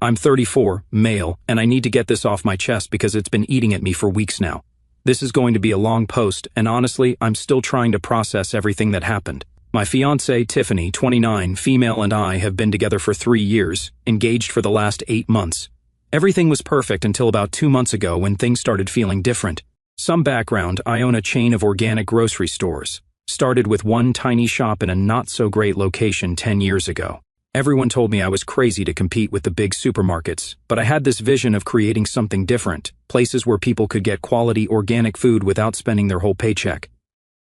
I'm 34, male, and I need to get this off my chest because it's been eating at me for weeks now. This is going to be a long post, and honestly, I'm still trying to process everything that happened. My fiancée, Tiffany, 29, female, and I have been together for 3 years, engaged for the last 8 months. Everything was perfect until about 2 months ago when things started feeling different. Some background: I own a chain of organic grocery stores. Started with one tiny shop in a not-so-great location 10 years ago. Everyone told me I was crazy to compete with the big supermarkets, but I had this vision of creating something different, places where people could get quality organic food without spending their whole paycheck.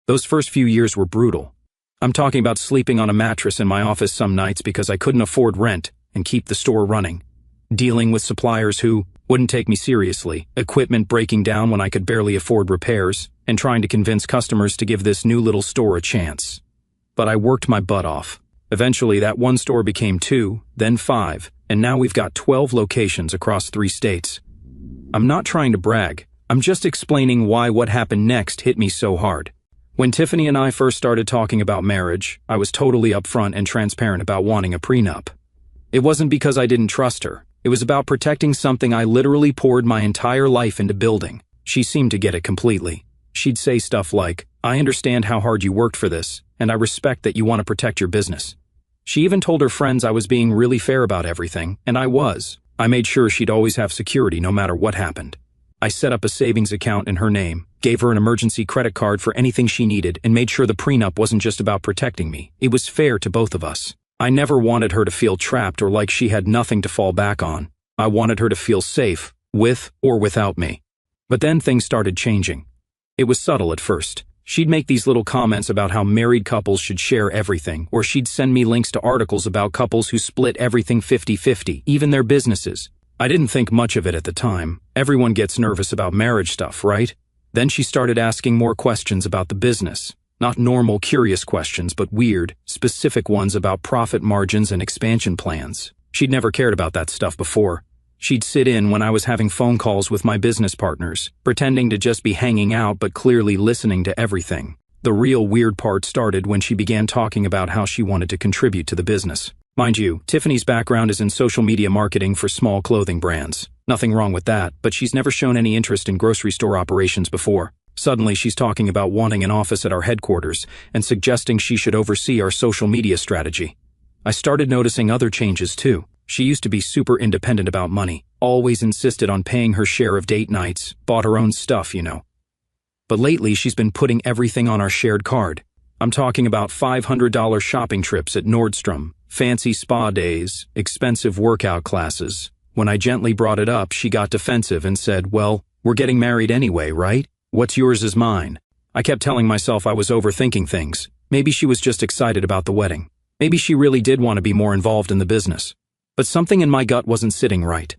Those first few years were brutal. I'm talking about sleeping on a mattress in my office some nights because I couldn't afford rent and keep the store running. Dealing with suppliers who wouldn't take me seriously, equipment breaking down when I could barely afford repairs, and trying to convince customers to give this new little store a chance. But I worked my butt off. Eventually, that one store became 2, then 5, and now we've got 12 locations across 3 states. I'm not trying to brag. I'm just explaining why what happened next hit me so hard. When Tiffany and I first started talking about marriage, I was totally upfront and transparent about wanting a prenup. It wasn't because I didn't trust her. It was about protecting something I literally poured my entire life into building. She seemed to get it completely. She'd say stuff like, "I understand how hard you worked for this, and I respect that you want to protect your business." She even told her friends I was being really fair about everything, and I was. I made sure she'd always have security no matter what happened. I set up a savings account in her name, gave her an emergency credit card for anything she needed, and made sure the prenup wasn't just about protecting me. It was fair to both of us. I never wanted her to feel trapped or like she had nothing to fall back on. I wanted her to feel safe, with or without me. But then things started changing. It was subtle at first. She'd make these little comments about how married couples should share everything, or she'd send me links to articles about couples who split everything 50-50, even their businesses. I didn't think much of it at the time. Everyone gets nervous about marriage stuff, right? Then she started asking more questions about the business. Not normal, curious questions, but weird, specific ones about profit margins and expansion plans. She'd never cared about that stuff before. She'd sit in when I was having phone calls with my business partners, pretending to just be hanging out but clearly listening to everything. The real weird part started when she began talking about how she wanted to contribute to the business. Mind you, Tiffany's background is in social media marketing for small clothing brands. Nothing wrong with that, but she's never shown any interest in grocery store operations before. Suddenly, she's talking about wanting an office at our headquarters and suggesting she should oversee our social media strategy. I started noticing other changes too. She used to be super independent about money, always insisted on paying her share of date nights, bought her own stuff, you know. But lately, she's been putting everything on our shared card. I'm talking about $500 shopping trips at Nordstrom, fancy spa days, expensive workout classes. When I gently brought it up, she got defensive and said, "Well, we're getting married anyway, right? What's yours is mine." I kept telling myself I was overthinking things. Maybe she was just excited about the wedding. Maybe she really did want to be more involved in the business. But something in my gut wasn't sitting right.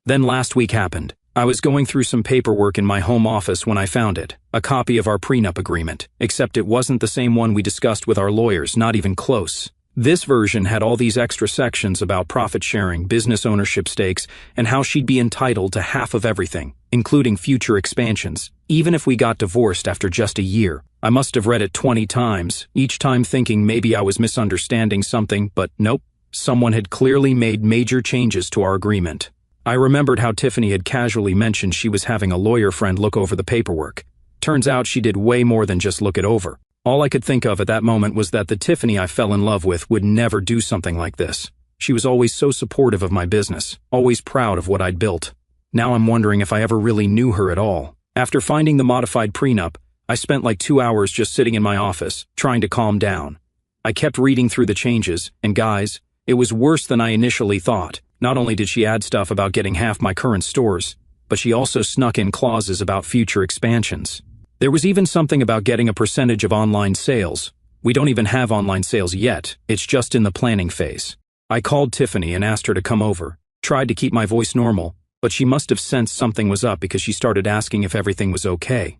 Then last week happened. I was going through some paperwork in my home office when I found it, a copy of our prenup agreement, except it wasn't the same one we discussed with our lawyers, not even close. This version had all these extra sections about profit sharing, business ownership stakes, and how she'd be entitled to half of everything, including future expansions, even if we got divorced after just a year. I must have read it 20 times, each time thinking maybe I was misunderstanding something, but nope. Someone had clearly made major changes to our agreement. I remembered how Tiffany had casually mentioned she was having a lawyer friend look over the paperwork. Turns out she did way more than just look it over. All I could think of at that moment was that the Tiffany I fell in love with would never do something like this. She was always so supportive of my business, always proud of what I'd built. Now I'm wondering if I ever really knew her at all. After finding the modified prenup, I spent like 2 hours just sitting in my office, trying to calm down. I kept reading through the changes, and guys, it was worse than I initially thought. Not only did she add stuff about getting half my current stores, but she also snuck in clauses about future expansions. There was even something about getting a percentage of online sales. We don't even have online sales yet, it's just in the planning phase. I called Tiffany and asked her to come over, tried to keep my voice normal, but she must have sensed something was up because she started asking if everything was okay.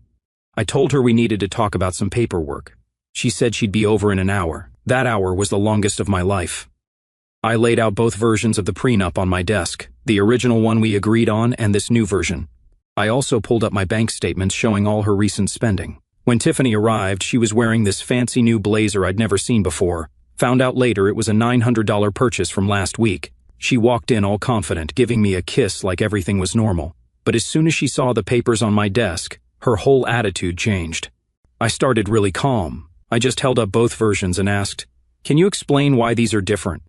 I told her we needed to talk about some paperwork. She said she'd be over in an hour. That hour was the longest of my life. I laid out both versions of the prenup on my desk, the original one we agreed on and this new version. I also pulled up my bank statements showing all her recent spending. When Tiffany arrived, she was wearing this fancy new blazer I'd never seen before. Found out later it was a $900 purchase from last week. She walked in all confident, giving me a kiss like everything was normal. But as soon as she saw the papers on my desk, her whole attitude changed. I started really calm. I just held up both versions and asked, "Can you explain why these are different?"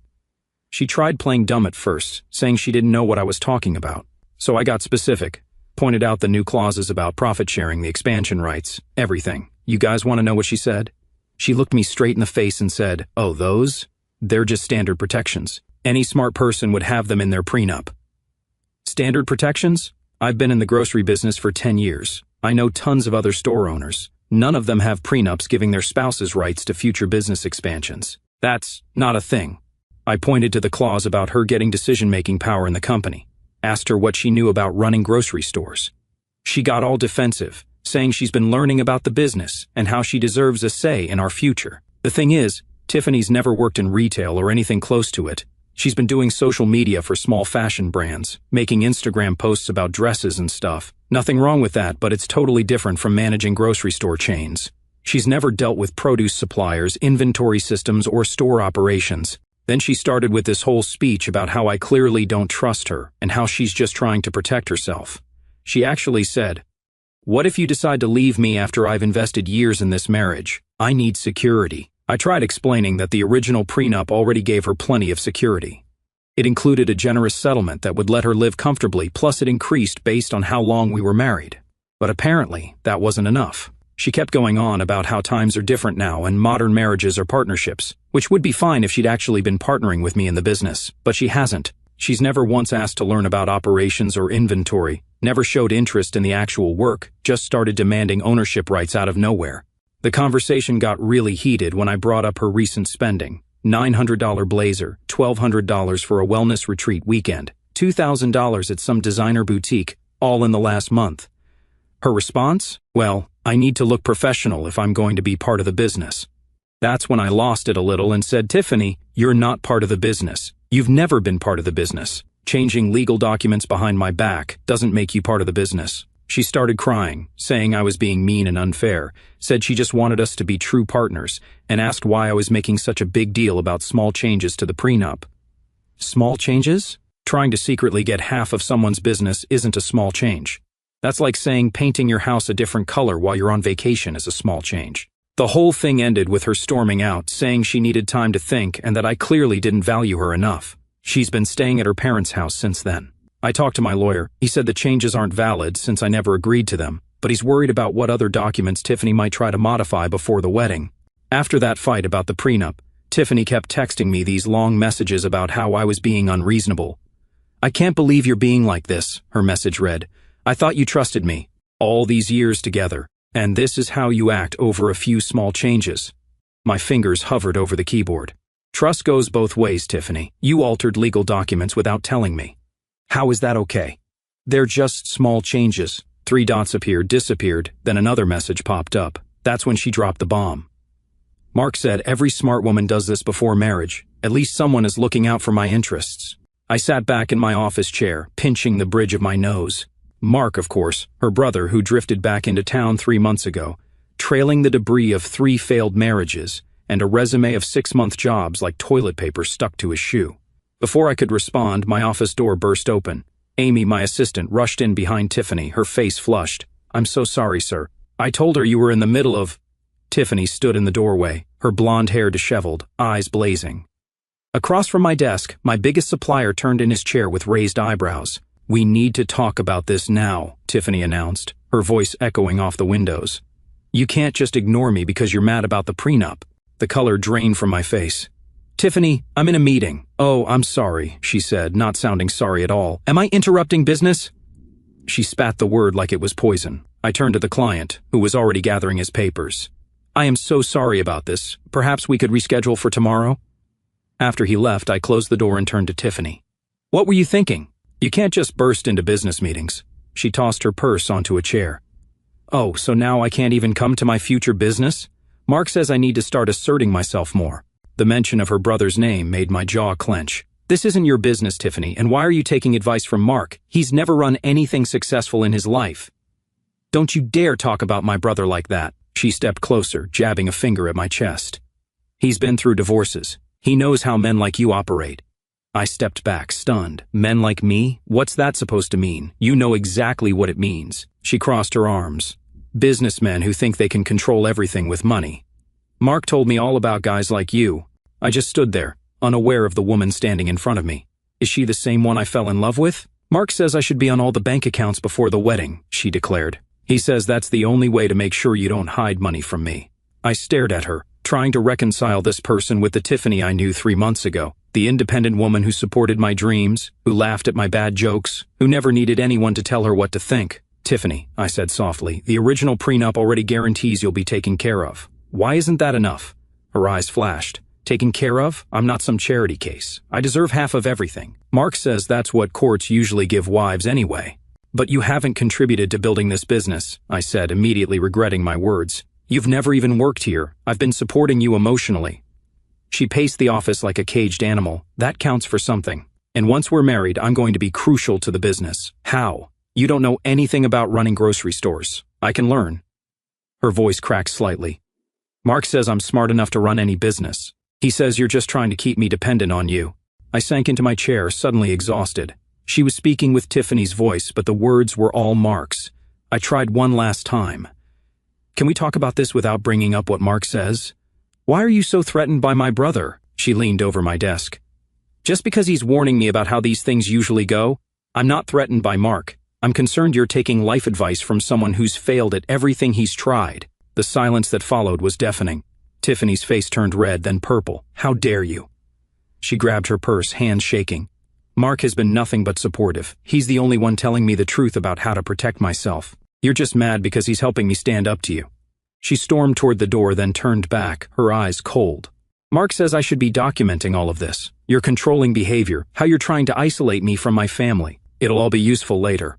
She tried playing dumb at first, saying she didn't know what I was talking about. So I got specific, pointed out the new clauses about profit sharing, the expansion rights, everything. You guys want to know what she said? She looked me straight in the face and said, "Oh, those? They're just standard protections. Any smart person would have them in their prenup." Standard protections? I've been in the grocery business for 10 years. I know tons of other store owners. None of them have prenups giving their spouses rights to future business expansions. That's not a thing. I pointed to the clause about her getting decision-making power in the company, asked her what she knew about running grocery stores. She got all defensive, saying she's been learning about the business and how she deserves a say in our future. The thing is, Tiffany's never worked in retail or anything close to it. She's been doing social media for small fashion brands, making Instagram posts about dresses and stuff. Nothing wrong with that, but it's totally different from managing grocery store chains. She's never dealt with produce suppliers, inventory systems, or store operations. Then she started with this whole speech about how I clearly don't trust her and how she's just trying to protect herself. She actually said, "What if you decide to leave me after I've invested years in this marriage? I need security." I tried explaining that the original prenup already gave her plenty of security. It included a generous settlement that would let her live comfortably, plus it increased based on how long we were married. But apparently, that wasn't enough. She kept going on about how times are different now and modern marriages are partnerships, which would be fine if she'd actually been partnering with me in the business, but she hasn't. She's never once asked to learn about operations or inventory, never showed interest in the actual work, just started demanding ownership rights out of nowhere. The conversation got really heated when I brought up her recent spending. $900 blazer, $1,200 for a wellness retreat weekend, $2,000 at some designer boutique, all in the last month. Her response? Well, I need to look professional if I'm going to be part of the business. That's when I lost it a little and said, "Tiffany, you're not part of the business. You've never been part of the business. Changing legal documents behind my back doesn't make you part of the business." She started crying, saying I was being mean and unfair, said she just wanted us to be true partners, and asked why I was making such a big deal about small changes to the prenup. Small changes? Trying to secretly get half of someone's business isn't a small change. That's like saying painting your house a different color while you're on vacation is a small change. The whole thing ended with her storming out, saying she needed time to think and that I clearly didn't value her enough. She's been staying at her parents' house since then. I talked to my lawyer. He said the changes aren't valid since I never agreed to them, but he's worried about what other documents Tiffany might try to modify before the wedding. After that fight about the prenup, Tiffany kept texting me these long messages about how I was being unreasonable. "I can't believe you're being like this," her message read. "I thought you trusted me. All these years together. And this is how you act over a few small changes." My fingers hovered over the keyboard. "Trust goes both ways, Tiffany. You altered legal documents without telling me. How is that okay? They're just small changes." 3 dots appeared, disappeared, then another message popped up. That's when she dropped the bomb. "Mark said every smart woman does this before marriage. At least someone is looking out for my interests." I sat back in my office chair, pinching the bridge of my nose. Mark, of course, her brother who drifted back into town 3 months ago, trailing the debris of 3 failed marriages and a resume of 6-month jobs like toilet paper stuck to his shoe. Before I could respond, my office door burst open. Amy, my assistant, rushed in behind Tiffany, her face flushed. "I'm so sorry, sir. I told her you were in the middle of—" Tiffany stood in the doorway, her blonde hair disheveled, eyes blazing. Across from my desk, my biggest supplier turned in his chair with raised eyebrows. "We need to talk about this now," Tiffany announced, her voice echoing off the windows. "You can't just ignore me because you're mad about the prenup." The color drained from my face. "Tiffany, I'm in a meeting." "Oh, I'm sorry," she said, not sounding sorry at all. "Am I interrupting business?" She spat the word like it was poison. I turned to the client, who was already gathering his papers. "I am so sorry about this. Perhaps we could reschedule for tomorrow?" After he left, I closed the door and turned to Tiffany. "What were you thinking? You can't just burst into business meetings." She tossed her purse onto a chair. "Oh, so now I can't even come to my future business? Mark says I need to start asserting myself more." The mention of her brother's name made my jaw clench. "This isn't your business, Tiffany, and why are you taking advice from Mark? He's never run anything successful in his life." "Don't you dare talk about my brother like that." She stepped closer, jabbing a finger at my chest. "He's been through divorces. He knows how men like you operate." I stepped back, stunned. Men like me? What's that supposed to mean? You know exactly what it means. She crossed her arms. Businessmen who think they can control everything with money. Mark told me all about guys like you. I just stood there, unaware of the woman standing in front of me. Is she the same one I fell in love with? Mark says I should be on all the bank accounts before the wedding, she declared. He says that's the only way to make sure you don't hide money from me. I stared at her, trying to reconcile this person with the Tiffany I knew 3 months ago. The independent woman who supported my dreams, who laughed at my bad jokes, who never needed anyone to tell her what to think. Tiffany, I said softly, the original prenup already guarantees you'll be taken care of. Why isn't that enough? Her eyes flashed. Taken care of? I'm not some charity case. I deserve half of everything. Mark says that's what courts usually give wives anyway. But you haven't contributed to building this business, I said, immediately regretting my words. You've never even worked here. I've been supporting you emotionally. She paced the office like a caged animal. That counts for something. And once we're married, I'm going to be crucial to the business. How? You don't know anything about running grocery stores. I can learn. Her voice cracked slightly. Mark says I'm smart enough to run any business. He says you're just trying to keep me dependent on you. I sank into my chair, suddenly exhausted. She was speaking with Tiffany's voice, but the words were all Mark's. I tried one last time. Can we talk about this without bringing up what Mark says? Why are you so threatened by my brother? She leaned over my desk. Just because he's warning me about how these things usually go? I'm not threatened by Mark. I'm concerned you're taking life advice from someone who's failed at everything he's tried. The silence that followed was deafening. Tiffany's face turned red, then purple. How dare you? She grabbed her purse, hands shaking. Mark has been nothing but supportive. He's the only one telling me the truth about how to protect myself. You're just mad because he's helping me stand up to you. She stormed toward the door, then turned back, her eyes cold. Mark says I should be documenting all of this. Your controlling behavior, how you're trying to isolate me from my family. It'll all be useful later.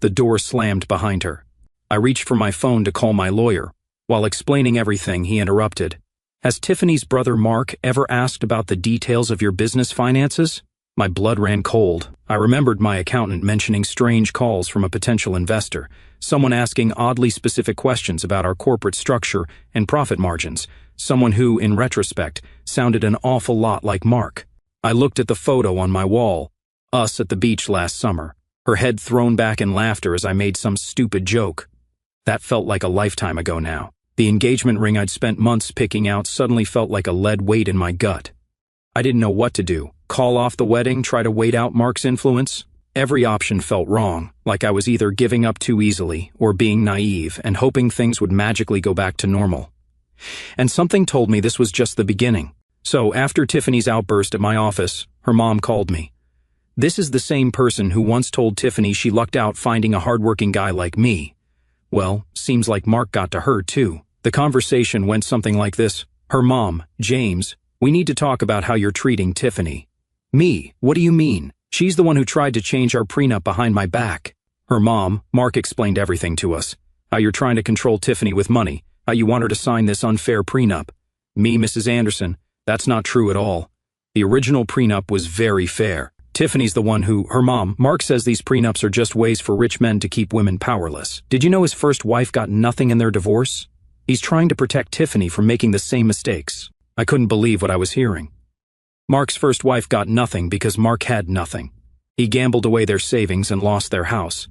The door slammed behind her. I reached for my phone to call my lawyer. While explaining everything, he interrupted. Has Tiffany's brother Mark ever asked about the details of your business finances? My blood ran cold. I remembered my accountant mentioning strange calls from a potential investor, someone asking oddly specific questions about our corporate structure and profit margins, someone who, in retrospect, sounded an awful lot like Mark. I looked at the photo on my wall, us at the beach last summer, her head thrown back in laughter as I made some stupid joke. That felt like a lifetime ago now. The engagement ring I'd spent months picking out suddenly felt like a lead weight in my gut. I didn't know what to do. Call off the wedding, try to wait out Mark's influence? Every option felt wrong, like I was either giving up too easily or being naive and hoping things would magically go back to normal. And something told me this was just the beginning. So after Tiffany's outburst at my office, her mom called me. This is the same person who once told Tiffany she lucked out finding a hardworking guy like me. Well, seems like Mark got to her too. The conversation went something like this. Her mom, James, we need to talk about how you're treating Tiffany. Me, what do you mean? She's the one who tried to change our prenup behind my back. Her mom, Mark explained everything to us. How you're trying to control Tiffany with money, how you want her to sign this unfair prenup. Me, Mrs. Anderson, that's not true at all. The original prenup was very fair. Tiffany's the one who, her mom, Mark says these prenups are just ways for rich men to keep women powerless. Did you know his first wife got nothing in their divorce? He's trying to protect Tiffany from making the same mistakes. I couldn't believe what I was hearing. Mark's first wife got nothing because Mark had nothing. He gambled away their savings and lost their house.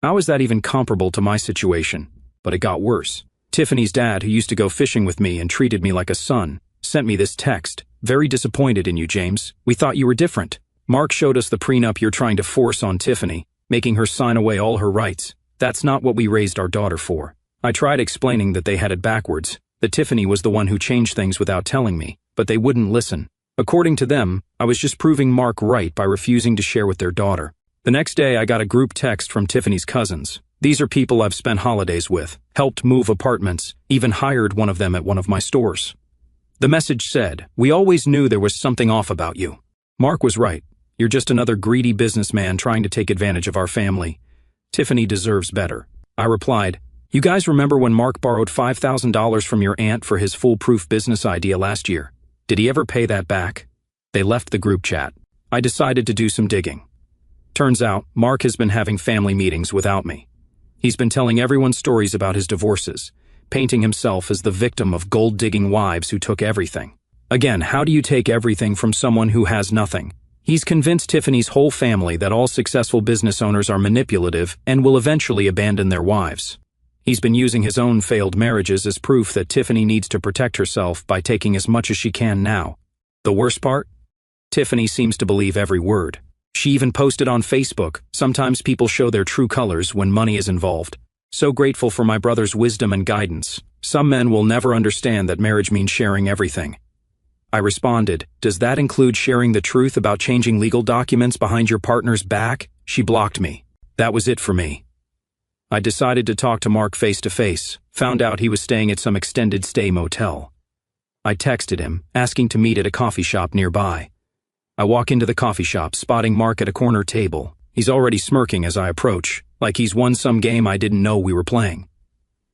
How is that even comparable to my situation? But it got worse. Tiffany's dad, who used to go fishing with me and treated me like a son, sent me this text. Very disappointed in you, James. We thought you were different. Mark showed us the prenup you're trying to force on Tiffany, making her sign away all her rights. That's not what we raised our daughter for. I tried explaining that they had it backwards, that Tiffany was the one who changed things without telling me, but they wouldn't listen. According to them, I was just proving Mark right by refusing to share with their daughter. The next day, I got a group text from Tiffany's cousins. These are people I've spent holidays with, helped move apartments, even hired one of them at one of my stores. The message said, "We always knew there was something off about you. Mark was right. You're just another greedy businessman trying to take advantage of our family. Tiffany deserves better." I replied, "You guys remember when Mark borrowed $5,000 from your aunt for his foolproof business idea last year? Did he ever pay that back?" They left the group chat. I decided to do some digging. Turns out, Mark has been having family meetings without me. He's been telling everyone stories about his divorces, painting himself as the victim of gold-digging wives who took everything. Again, how do you take everything from someone who has nothing? He's convinced Tiffany's whole family that all successful business owners are manipulative and will eventually abandon their wives. He's been using his own failed marriages as proof that Tiffany needs to protect herself by taking as much as she can now. The worst part? Tiffany seems to believe every word. She even posted on Facebook, "Sometimes people show their true colors when money is involved. So grateful for my brother's wisdom and guidance. Some men will never understand that marriage means sharing everything." I responded, "Does that include sharing the truth about changing legal documents behind your partner's back?" She blocked me. That was it for me. I decided to talk to Mark face to face, found out he was staying at some extended stay motel. I texted him, asking to meet at a coffee shop nearby. I walk into the coffee shop, spotting Mark at a corner table. He's already smirking as I approach, like he's won some game I didn't know we were playing.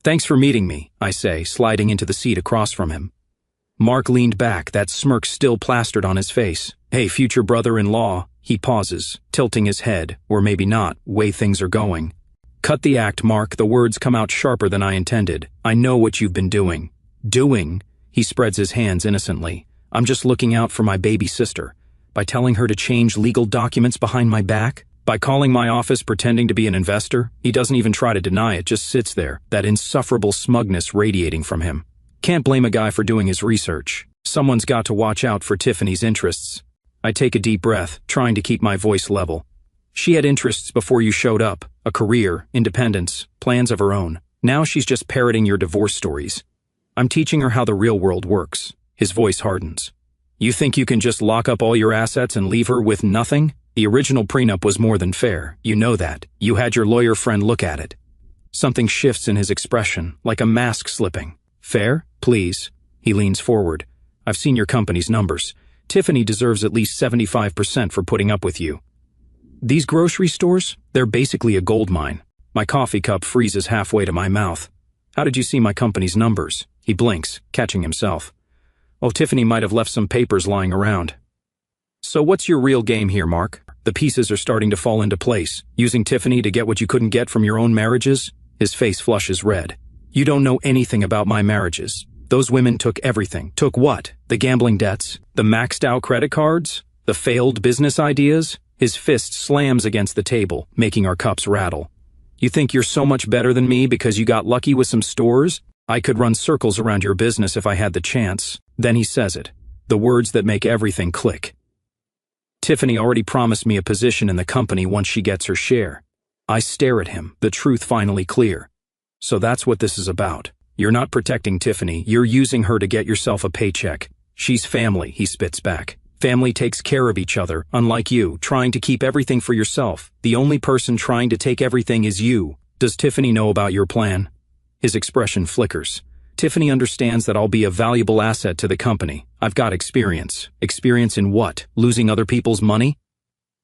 "Thanks for meeting me," I say, sliding into the seat across from him. Mark leaned back, that smirk still plastered on his face. "Hey, future brother-in-law," he pauses, tilting his head, or maybe not, way things are going. "Cut the act, Mark," the words come out sharper than I intended. "I know what you've been doing." "Doing?" He spreads his hands innocently. "I'm just looking out for my baby sister. By telling her to change legal documents behind my back? By calling my office pretending to be an investor?" He doesn't even try to deny it, just sits there, that insufferable smugness radiating from him. Can't blame a guy for doing his research. Someone's got to watch out for Tiffany's interests. I take a deep breath, trying to keep my voice level. She had interests before you showed up, a career, independence, plans of her own. Now she's just parroting your divorce stories. I'm teaching her how the real world works. His voice hardens. "You think you can just lock up all your assets and leave her with nothing? The original prenup was more than fair. You know that. You had your lawyer friend look at it." Something shifts in his expression, like a mask slipping. "Fair? Please." He leans forward. "I've seen your company's numbers. Tiffany deserves at least 75% for putting up with you. These grocery stores, they're basically a gold mine." My coffee cup freezes halfway to my mouth. "How did you see my company's numbers?" He blinks, catching himself. "Oh, Tiffany might have left some papers lying around." "So what's your real game here, Mark? The pieces are starting to fall into place. Using Tiffany to get what you couldn't get from your own marriages?" His face flushes red. "You don't know anything about my marriages. Those women took everything." "Took what? The gambling debts? The maxed out credit cards? The failed business ideas?" His fist slams against the table, making our cups rattle. "You think you're so much better than me because you got lucky with some stores? I could run circles around your business if I had the chance." Then he says it, the words that make everything click. "Tiffany already promised me a position in the company once she gets her share." I stare at him, the truth finally clear. "So that's what this is about. You're not protecting Tiffany, you're using her to get yourself a paycheck. She's family," he spits back. "Family takes care of each other, unlike you, trying to keep everything for yourself. The only person trying to take everything is you. Does Tiffany know about your plan?" His expression flickers. "Tiffany understands that I'll be a valuable asset to the company. I've got experience." "Experience in what? Losing other people's money?"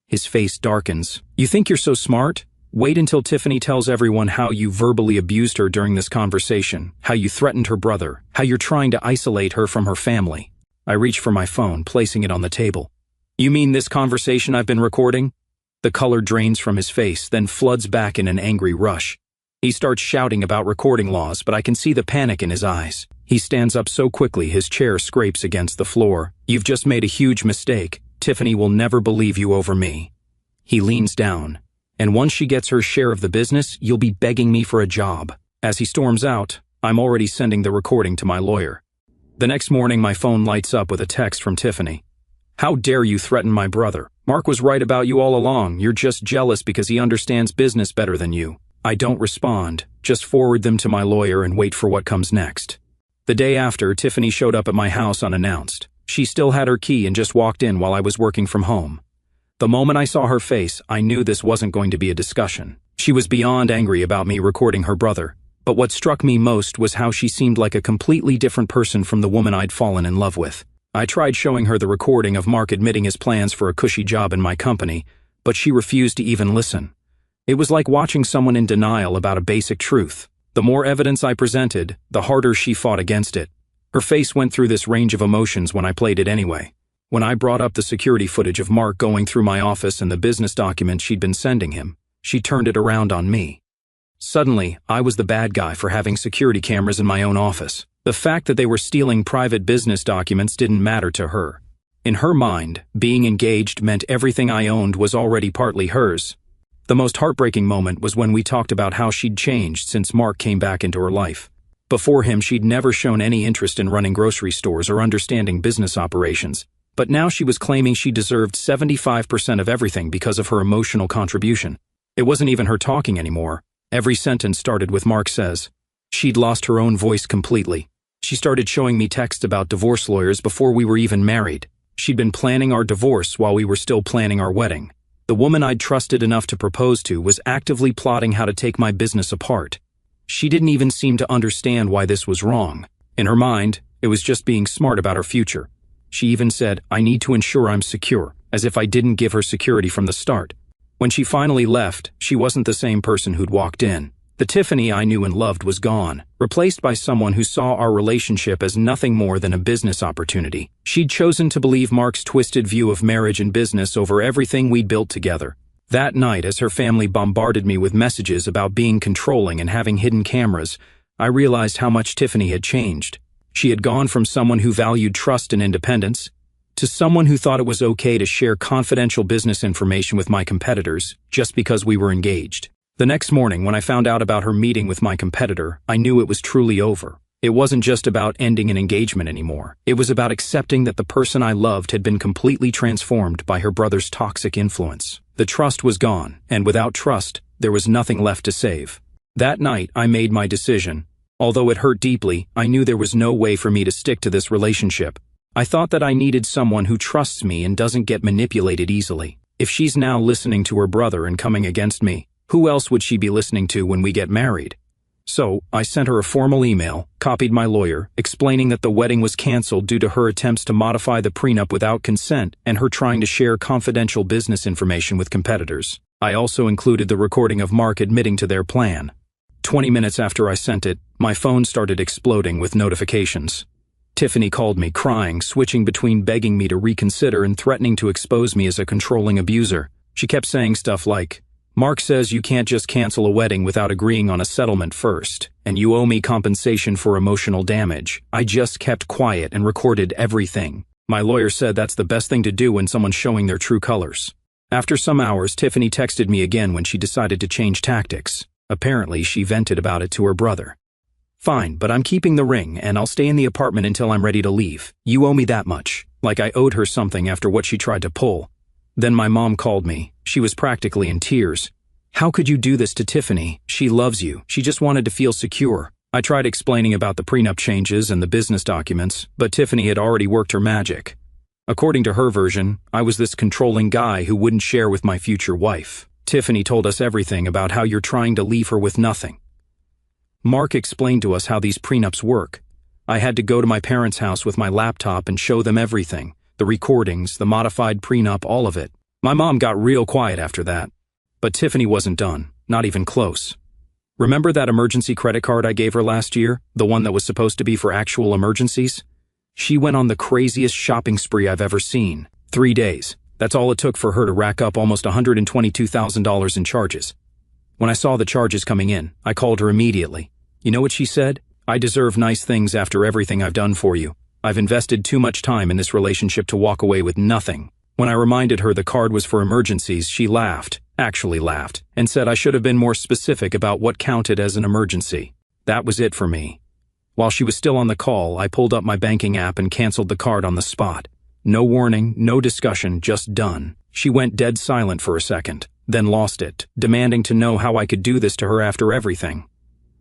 His face darkens. "You think you're so smart? Wait until Tiffany tells everyone how you verbally abused her during this conversation, how you threatened her brother, how you're trying to isolate her from her family." I reach for my phone, placing it on the table. "You mean this conversation I've been recording?" The color drains from his face, then floods back in an angry rush. He starts shouting about recording laws, but I can see the panic in his eyes. He stands up so quickly his chair scrapes against the floor. "You've just made a huge mistake. Tiffany will never believe you over me." He leans down. "And once she gets her share of the business, you'll be begging me for a job." As he storms out, I'm already sending the recording to my lawyer. The next morning my phone lights up with a text from Tiffany. "How dare you threaten my brother? Mark was right about you all along. You're just jealous because he understands business better than you." I don't respond, just forward them to my lawyer and wait for what comes next. The day after, Tiffany showed up at my house unannounced. She still had her key and just walked in while I was working from home. The moment I saw her face, I knew this wasn't going to be a discussion. She was beyond angry about me recording her brother. But what struck me most was how she seemed like a completely different person from the woman I'd fallen in love with. I tried showing her the recording of Mark admitting his plans for a cushy job in my company, but she refused to even listen. It was like watching someone in denial about a basic truth. The more evidence I presented, the harder she fought against it. Her face went through this range of emotions when I played it anyway. When I brought up the security footage of Mark going through my office and the business documents she'd been sending him, she turned it around on me. Suddenly, I was the bad guy for having security cameras in my own office. The fact that they were stealing private business documents didn't matter to her. In her mind, being engaged meant everything I owned was already partly hers. The most heartbreaking moment was when we talked about how she'd changed since Mark came back into her life. Before him, she'd never shown any interest in running grocery stores or understanding business operations. But now she was claiming she deserved 75% of everything because of her emotional contribution. It wasn't even her talking anymore. Every sentence started with Mark says. She'd lost her own voice completely. She started showing me texts about divorce lawyers before we were even married. She'd been planning our divorce while we were still planning our wedding. The woman I'd trusted enough to propose to was actively plotting how to take my business apart. She didn't even seem to understand why this was wrong. In her mind, it was just being smart about her future. She even said, I need to ensure I'm secure, as if I didn't give her security from the start. When she finally left, she wasn't the same person who'd walked in. The Tiffany I knew and loved was gone, replaced by someone who saw our relationship as nothing more than a business opportunity. She'd chosen to believe Mark's twisted view of marriage and business over everything we'd built together. That night, as her family bombarded me with messages about being controlling and having hidden cameras, I realized how much Tiffany had changed. She had gone from someone who valued trust and independence to someone who thought it was okay to share confidential business information with my competitors just because we were engaged. The next morning, when I found out about her meeting with my competitor, I knew it was truly over. It wasn't just about ending an engagement anymore. It was about accepting that the person I loved had been completely transformed by her brother's toxic influence. The trust was gone, and without trust, there was nothing left to save. That night, I made my decision. Although it hurt deeply, I knew there was no way for me to stick to this relationship. I thought that I needed someone who trusts me and doesn't get manipulated easily. If she's now listening to her brother and coming against me, who else would she be listening to when we get married? So, I sent her a formal email, copied my lawyer, explaining that the wedding was canceled due to her attempts to modify the prenup without consent and her trying to share confidential business information with competitors. I also included the recording of Mark admitting to their plan. 20 minutes after I sent it, my phone started exploding with notifications. Tiffany called me crying, switching between begging me to reconsider and threatening to expose me as a controlling abuser. She kept saying stuff like, Mark says you can't just cancel a wedding without agreeing on a settlement first, and you owe me compensation for emotional damage. I just kept quiet and recorded everything. My lawyer said that's the best thing to do when someone's showing their true colors. After some hours, Tiffany texted me again when she decided to change tactics. Apparently, she vented about it to her brother. Fine, but I'm keeping the ring, and I'll stay in the apartment until I'm ready to leave. You owe me that much. Like I owed her something after what she tried to pull. Then my mom called me. She was practically in tears. How could you do this to Tiffany? She loves you. She just wanted to feel secure. I tried explaining about the prenup changes and the business documents, but Tiffany had already worked her magic. According to her version, I was this controlling guy who wouldn't share with my future wife. Tiffany told us everything about how you're trying to leave her with nothing. Mark explained to us how these prenups work. I had to go to my parents' house with my laptop and show them everything. The recordings, the modified prenup, all of it. My mom got real quiet after that. But Tiffany wasn't done, not even close. Remember that emergency credit card I gave her last year? The one that was supposed to be for actual emergencies? She went on the craziest shopping spree I've ever seen. 3 days. That's all it took for her to rack up almost $122,000 in charges. When I saw the charges coming in, I called her immediately. You know what she said? I deserve nice things after everything I've done for you. I've invested too much time in this relationship to walk away with nothing. When I reminded her the card was for emergencies, she laughed, actually laughed, and said I should have been more specific about what counted as an emergency. That was it for me. While she was still on the call, I pulled up my banking app and canceled the card on the spot. No warning, no discussion, just done. She went dead silent for a second, then lost it, demanding to know how I could do this to her after everything.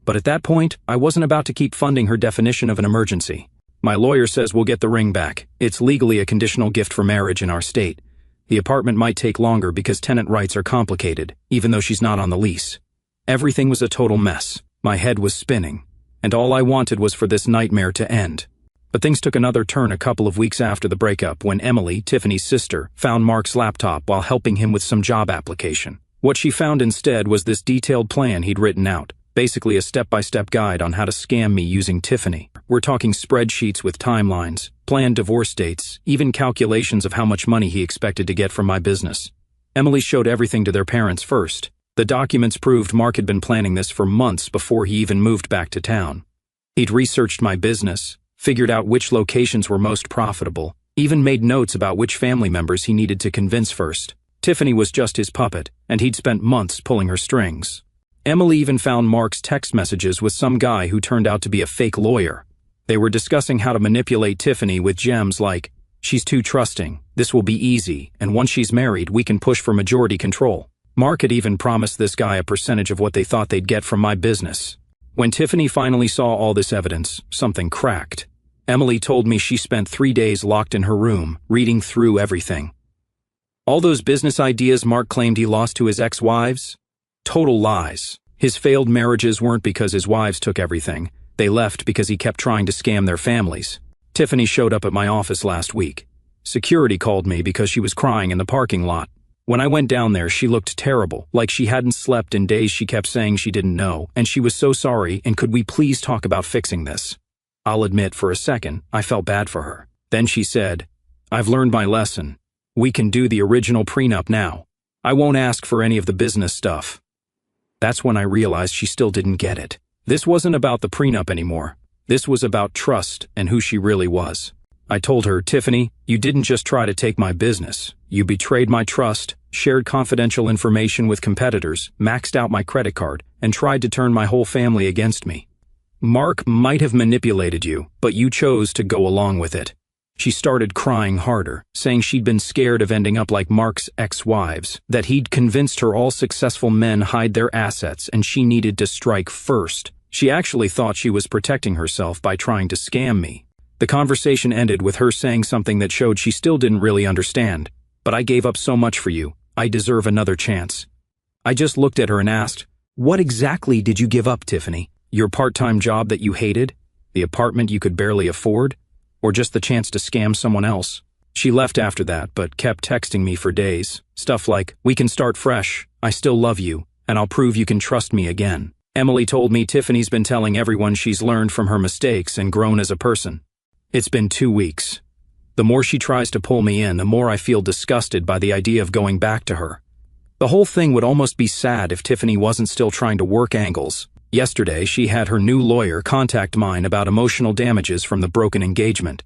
But at that point, I wasn't about to keep funding her definition of an emergency. My lawyer says we'll get the ring back. It's legally a conditional gift for marriage in our state. The apartment might take longer because tenant rights are complicated, even though she's not on the lease. Everything was a total mess. My head was spinning, and all I wanted was for this nightmare to end. But things took another turn a couple of weeks after the breakup when Emily, Tiffany's sister, found Mark's laptop while helping him with some job application. What she found instead was this detailed plan he'd written out. Basically a step-by-step guide on how to scam me using Tiffany. We're talking spreadsheets with timelines, planned divorce dates, even calculations of how much money he expected to get from my business. Emily showed everything to their parents first. The documents proved Mark had been planning this for months before he even moved back to town. He'd researched my business, figured out which locations were most profitable, Even made notes about which family members he needed to convince first. Tiffany was just his puppet, and he'd spent months pulling her strings. Emily even found Mark's text messages with some guy who turned out to be a fake lawyer. They were discussing how to manipulate Tiffany with gems like, "She's too trusting, this will be easy, and once she's married, we can push for majority control." Mark had even promised this guy a percentage of what they thought they'd get from my business. When Tiffany finally saw all this evidence, something cracked. Emily told me she spent 3 days locked in her room, reading through everything. All those business ideas Mark claimed he lost to his ex-wives? Total lies. His failed marriages weren't because his wives took everything. They left because he kept trying to scam their families. Tiffany showed up at my office last week. Security called me because she was crying in the parking lot. When I went down there, she looked terrible, like she hadn't slept in days. She kept saying she didn't know, and she was so sorry, and could we please talk about fixing this? I'll admit, for a second, I felt bad for her. Then she said, "I've learned my lesson. We can do the original prenup now. I won't ask for any of the business stuff." That's when I realized she still didn't get it. This wasn't about the prenup anymore. This was about trust and who she really was. I told her, "Tiffany, you didn't just try to take my business. You betrayed my trust, shared confidential information with competitors, maxed out my credit card, and tried to turn my whole family against me. Mark might have manipulated you, but you chose to go along with it." She started crying harder, saying she'd been scared of ending up like Mark's ex-wives, that he'd convinced her all successful men hide their assets and she needed to strike first. She actually thought she was protecting herself by trying to scam me. The conversation ended with her saying something that showed she still didn't really understand. "But I gave up so much for you. I deserve another chance." I just looked at her and asked, "What exactly did you give up, Tiffany? Your part-time job that you hated? The apartment you could barely afford? Or just the chance to scam someone else?" She left after that, but kept texting me for days. Stuff like, "We can start fresh. I still love you, and I'll prove you can trust me again." Emily told me Tiffany's been telling everyone she's learned from her mistakes and grown as a person. It's been 2 weeks. The more she tries to pull me in, the more I feel disgusted by the idea of going back to her. The whole thing would almost be sad if Tiffany wasn't still trying to work angles. Yesterday, she had her new lawyer contact mine about emotional damages from the broken engagement.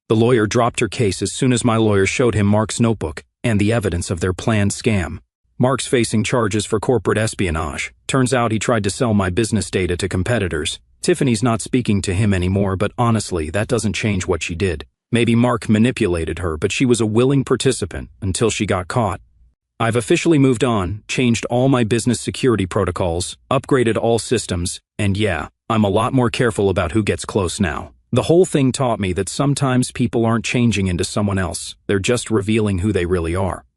The lawyer dropped her case as soon as my lawyer showed him Mark's notebook and the evidence of their planned scam. Mark's facing charges for corporate espionage. Turns out he tried to sell my business data to competitors. Tiffany's not speaking to him anymore, but honestly, that doesn't change what she did. Maybe Mark manipulated her, but she was a willing participant until she got caught. I've officially moved on, changed all my business security protocols, upgraded all systems, and yeah, I'm a lot more careful about who gets close now. The whole thing taught me that sometimes people aren't changing into someone else, they're just revealing who they really are.